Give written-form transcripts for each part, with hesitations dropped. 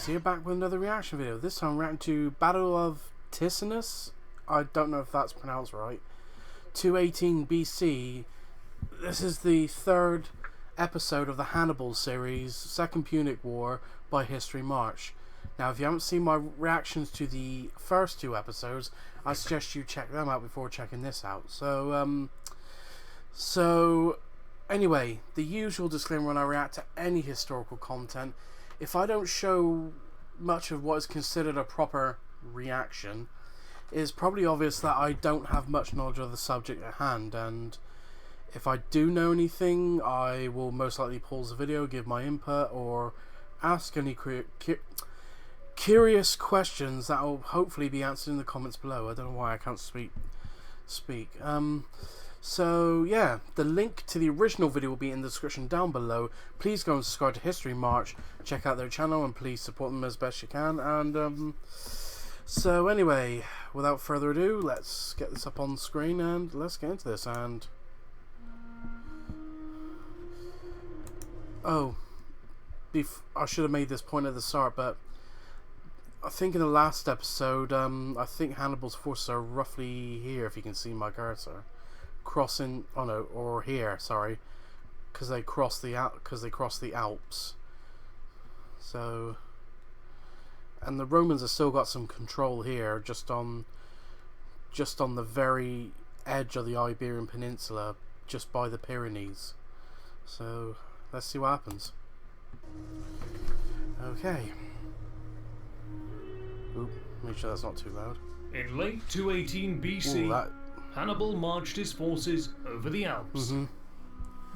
Here back with another reaction video. This time reacting to Battle of Ticinus. I don't know if that's pronounced right. 218 BC. This is the third episode of the Hannibal series, Second Punic War by History March. Now, if you haven't seen my reactions to the first two episodes, I suggest you check them out before checking this out. So anyway, the usual disclaimer when I react to any historical content: if I don't show much of what is considered a proper reaction, it is probably obvious that I don't have much knowledge of the subject at hand, and if I do know anything, I will most likely pause the video, give my input, or ask any curious questions that will hopefully be answered in the comments below. I don't know why I can't speak. So yeah, the link to the original video will be in the description down below. Please go and subscribe to History March, check out their channel, and please support them as best you can. And so anyway, without further ado, let's get this up on the screen and let's get into this. And I should have made this point at the start, but I think in the last episode, I think Hannibal's forces are roughly here, if you can see my cursor. Crossing, or here, sorry, because they cross the Alps. So, and the Romans have still got some control here, just on the very edge of the Iberian Peninsula, just by the Pyrenees. So let's see what happens. Okay. Oop, make sure that's not too loud. In late 218 BC. Hannibal marched his forces over the Alps.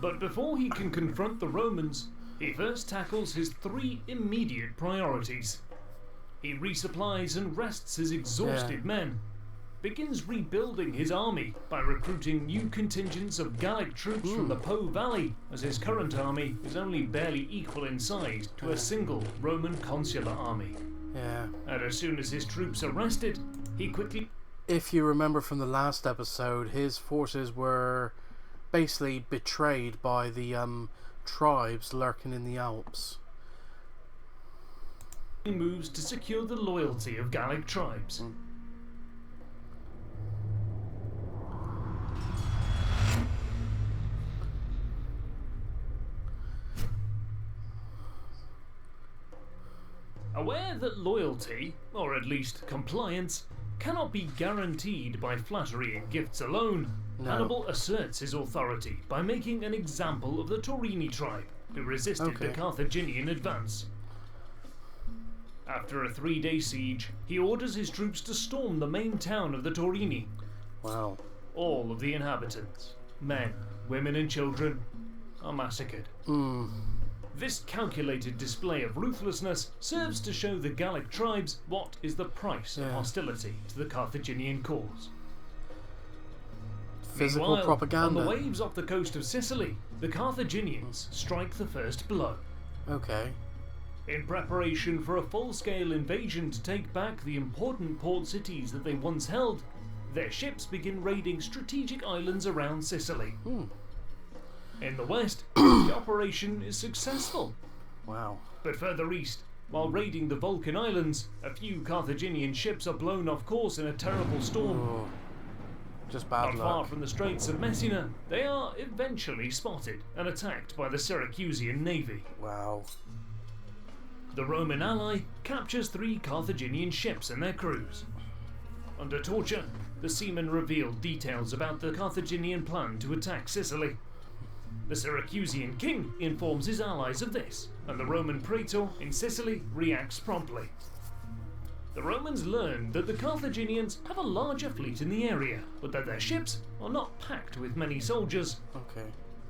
But before he can confront the Romans, he first tackles his three immediate priorities. He resupplies and rests his exhausted men, begins rebuilding his army by recruiting new contingents of Gallic troops from the Po Valley, as his current army is only barely equal in size to a single Roman consular army. And as soon as his troops are rested, he quickly... If you remember from the last episode, his forces were basically betrayed by the tribes lurking in the Alps. He moves to secure the loyalty of Gallic tribes. Aware that loyalty, or at least compliance, cannot be guaranteed by flattery and gifts alone, Hannibal asserts his authority by making an example of the Torini tribe, who resisted the Carthaginian advance. After a 3-day siege, he orders his troops to storm the main town of the Torini. All of the inhabitants, men, women and children, are massacred. This calculated display of ruthlessness serves to show the Gallic tribes what is the price of hostility to the Carthaginian cause. Physical propaganda. On the waves off the coast of Sicily, the Carthaginians strike the first blow. In preparation for a full-scale invasion to take back the important port cities that they once held, their ships begin raiding strategic islands around Sicily. In the west, the operation is successful. But further east, while raiding the Vulcan Islands, a few Carthaginian ships are blown off course in a terrible storm. Just bad luck. Not far from the Straits of Messina, they are eventually spotted and attacked by the Syracusan navy. The Roman ally captures 3 Carthaginian ships and their crews. Under torture, the seamen revealed details about the Carthaginian plan to attack Sicily. The Syracusan king informs his allies of this, and the Roman praetor in Sicily reacts promptly. The Romans learn that the Carthaginians have a larger fleet in the area, but that their ships are not packed with many soldiers.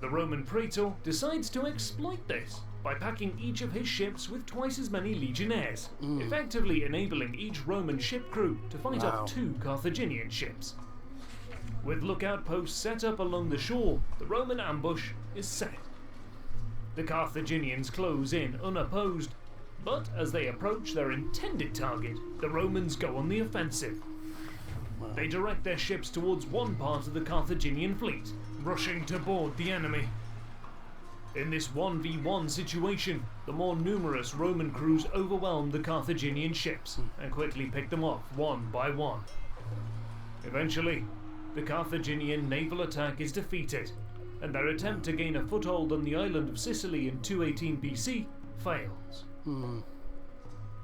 The Roman praetor decides to exploit this by packing each of his ships with twice as many legionnaires, effectively enabling each Roman ship crew to fight off 2 Carthaginian ships. With lookout posts set up along the shore, the Roman ambush is set. The Carthaginians close in unopposed, but as they approach their intended target, the Romans go on the offensive. They direct their ships towards one part of the Carthaginian fleet, rushing to board the enemy. In this 1v1 situation, the more numerous Roman crews overwhelmed the Carthaginian ships and quickly picked them off one by one. Eventually, the Carthaginian naval attack is defeated, and their attempt to gain a foothold on the island of Sicily in 218 BC fails.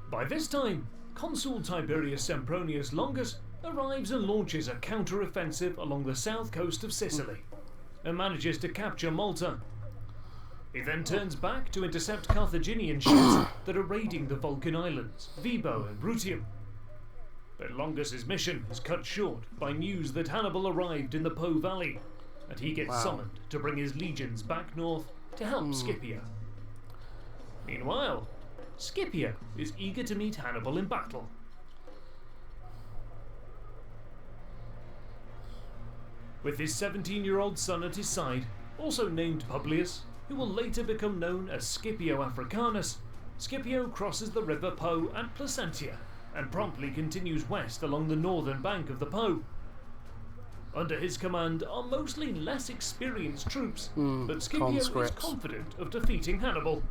By this time, Consul Tiberius Sempronius Longus arrives and launches a counter-offensive along the south coast of Sicily, and manages to capture Malta. He then turns back to intercept Carthaginian ships that are raiding the Vulcan Islands, Vibo and Brutium. But Longus's mission is cut short by news that Hannibal arrived in the Po Valley, and he gets summoned to bring his legions back north to help Scipio. Meanwhile, Scipio is eager to meet Hannibal in battle. With his 17-year-old son at his side, also named Publius, who will later become known as Scipio Africanus, Scipio crosses the river Po at Placentia and promptly continues west along the northern bank of the Po. Under his command are mostly less experienced troops, but Scipio is confident of defeating Hannibal.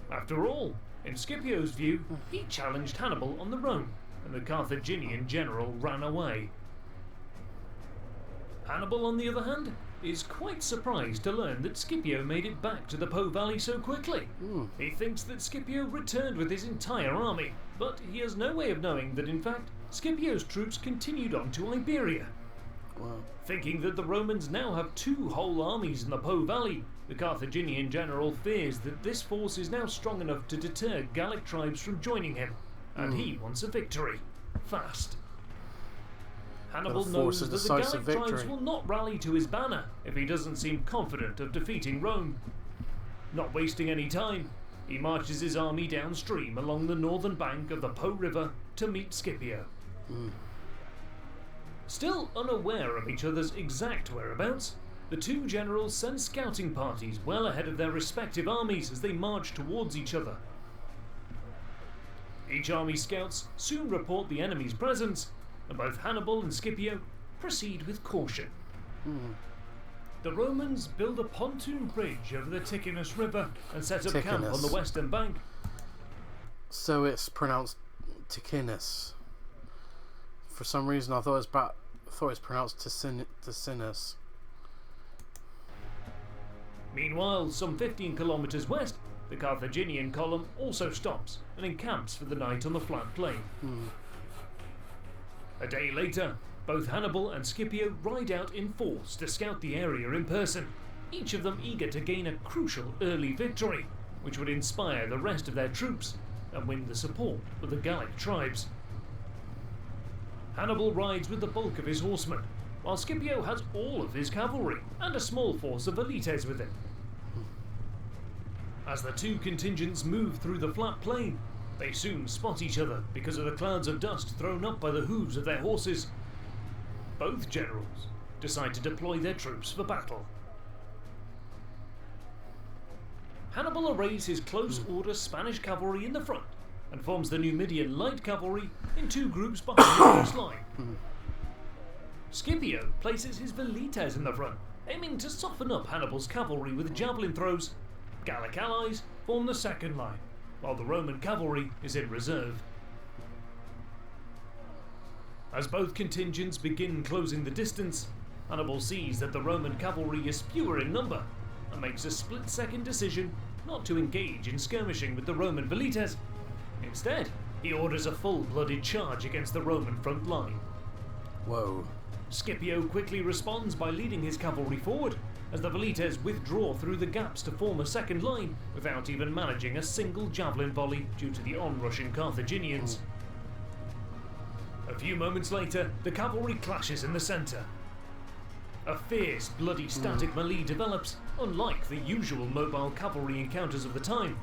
After all, in Scipio's view, he challenged Hannibal on the Rhone, and the Carthaginian general ran away. Hannibal, on the other hand, is quite surprised to learn that Scipio made it back to the Po Valley so quickly. He thinks that Scipio returned with his entire army, but he has no way of knowing that in fact Scipio's troops continued on to Iberia. Thinking that the Romans now have two whole armies in the Po Valley, the Carthaginian general fears that this force is now strong enough to deter Gallic tribes from joining him, and he wants a victory. Fast. Hannibal knows that the Gallic tribes will not rally to his banner if he doesn't seem confident of defeating Rome. Not wasting any time, he marches his army downstream along the northern bank of the Po River to meet Scipio. Still unaware of each other's exact whereabouts, the two generals send scouting parties well ahead of their respective armies as they march towards each other. Each army's scouts soon report the enemy's presence, and both Hannibal and Scipio proceed with caution. The Romans build a pontoon bridge over the Ticinus River and set up camp on the western bank. So it's pronounced Ticinus. For some reason, I thought it was pronounced Ticinus. Meanwhile, some 15 kilometers west, the Carthaginian column also stops and encamps for the night on the flat plain. A day later, both Hannibal and Scipio ride out in force to scout the area in person, each of them eager to gain a crucial early victory, which would inspire the rest of their troops and win the support of the Gallic tribes. Hannibal rides with the bulk of his horsemen, while Scipio has all of his cavalry and a small force of velites with him. As the two contingents move through the flat plain, they soon spot each other because of the clouds of dust thrown up by the hooves of their horses. Both generals decide to deploy their troops for battle. Hannibal arrays his close-order Spanish cavalry in the front and forms the Numidian light cavalry in two groups behind the first line. Scipio places his velites in the front, aiming to soften up Hannibal's cavalry with javelin throws. Gallic allies form the second line, while the Roman cavalry is in reserve. As both contingents begin closing the distance, Hannibal sees that the Roman cavalry is fewer in number and makes a split-second decision not to engage in skirmishing with the Roman velites. Instead, he orders a full-blooded charge against the Roman front line. Scipio quickly responds by leading his cavalry forward, as the velites withdraw through the gaps to form a second line without even managing a single javelin volley due to the onrushing Carthaginians. A few moments later, the cavalry clashes in the centre. A fierce, bloody static melee develops, unlike the usual mobile cavalry encounters of the time.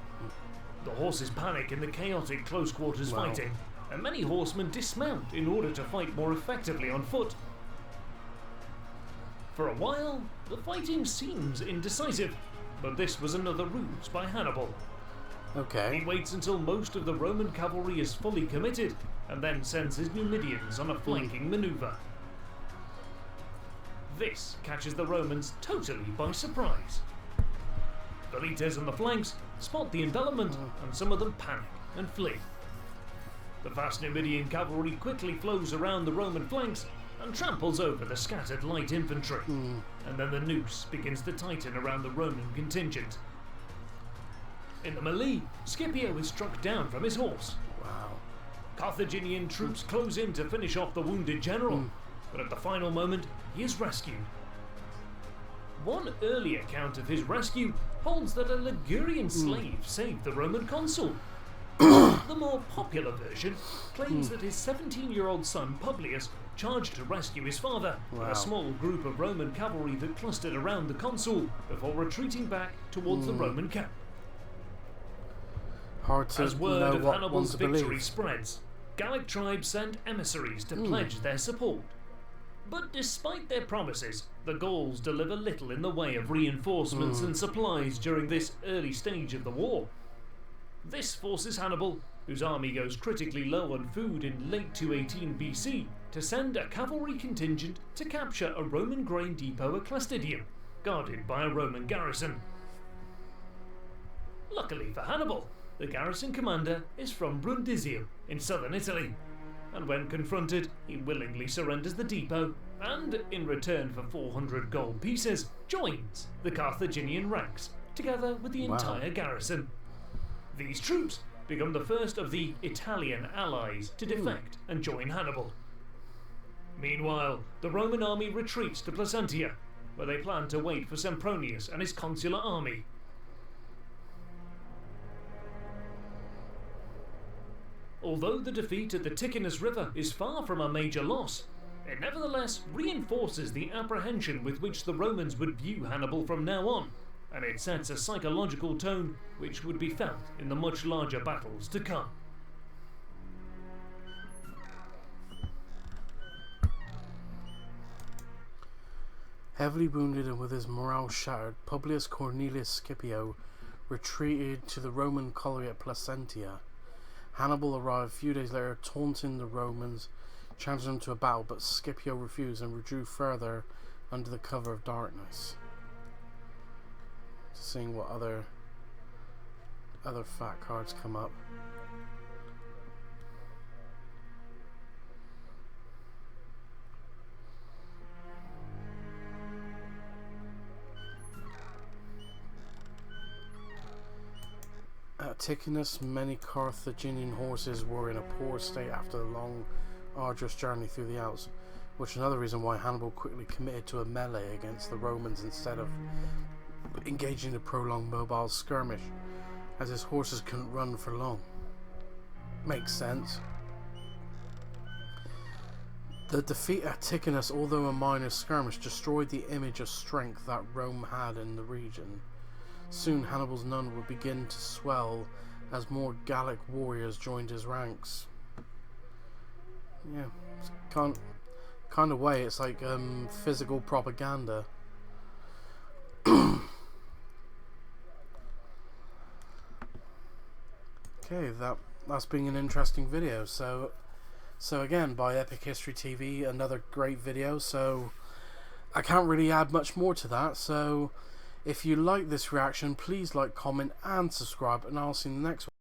The horses panic in the chaotic close-quarters fighting, and many horsemen dismount in order to fight more effectively on foot. For a while, the fighting seems indecisive, but this was another ruse by Hannibal. He waits until most of the Roman cavalry is fully committed, and then sends his Numidians on a flanking maneuver. This catches the Romans totally by surprise. Velites on the flanks spot the envelopment, and some of them panic and flee. The fast Numidian cavalry quickly flows around the Roman flanks and tramples over the scattered light infantry, and then the noose begins to tighten around the Roman contingent. In the melee, Scipio is struck down from his horse. Wow. Carthaginian troops close in to finish off the wounded general, but at the final moment, he is rescued. One early account of his rescue holds that a Ligurian slave saved the Roman consul. The more popular version claims that his 17-year-old son Publius charged to rescue his father and a small group of Roman cavalry that clustered around the consul before retreating back towards the Roman camp. Hard to As word know of what Hannibal's one to victory believe. spreads, Gallic tribes sent emissaries to pledge their support. But despite their promises, the Gauls deliver little in the way of reinforcements and supplies during this early stage of the war. This forces Hannibal, whose army goes critically low on food in late 218 BC, to send a cavalry contingent to capture a Roman grain depot at Clastidium, guarded by a Roman garrison. Luckily for Hannibal, the garrison commander is from Brundisium in southern Italy, and when confronted, he willingly surrenders the depot and, in return for 400 gold pieces, joins the Carthaginian ranks, together with the entire garrison. These troops become the first of the Italian allies to defect and join Hannibal. Meanwhile, the Roman army retreats to Placentia, where they plan to wait for Sempronius and his consular army. Although the defeat at the Ticinus River is far from a major loss, it nevertheless reinforces the apprehension with which the Romans would view Hannibal from now on, and it sets a psychological tone which would be felt in the much larger battles to come. Heavily wounded and with his morale shattered, Publius Cornelius Scipio retreated to the Roman colony at Placentia. Hannibal arrived a few days later, taunting the Romans, challenging them to a battle, but Scipio refused and withdrew further under the cover of darkness. Seeing what other fat cards come up. At Ticinus, many Carthaginian horses were in a poor state after the long, arduous journey through the Alps, which is another reason why Hannibal quickly committed to a melee against the Romans instead of engaging in a prolonged mobile skirmish, as his horses couldn't run for long. Makes sense. The defeat at Ticinus, although a minor skirmish, destroyed the image of strength that Rome had in the region. Soon Hannibal's none would begin to swell as more Gallic warriors joined his ranks. Yeah, it's kind of way, it's like physical propaganda. Okay, that's been an interesting video. So again, by Epic History TV, another great video. So I can't really add much more to that. So if you like this reaction, please like, comment and subscribe, and I'll see you in the next one.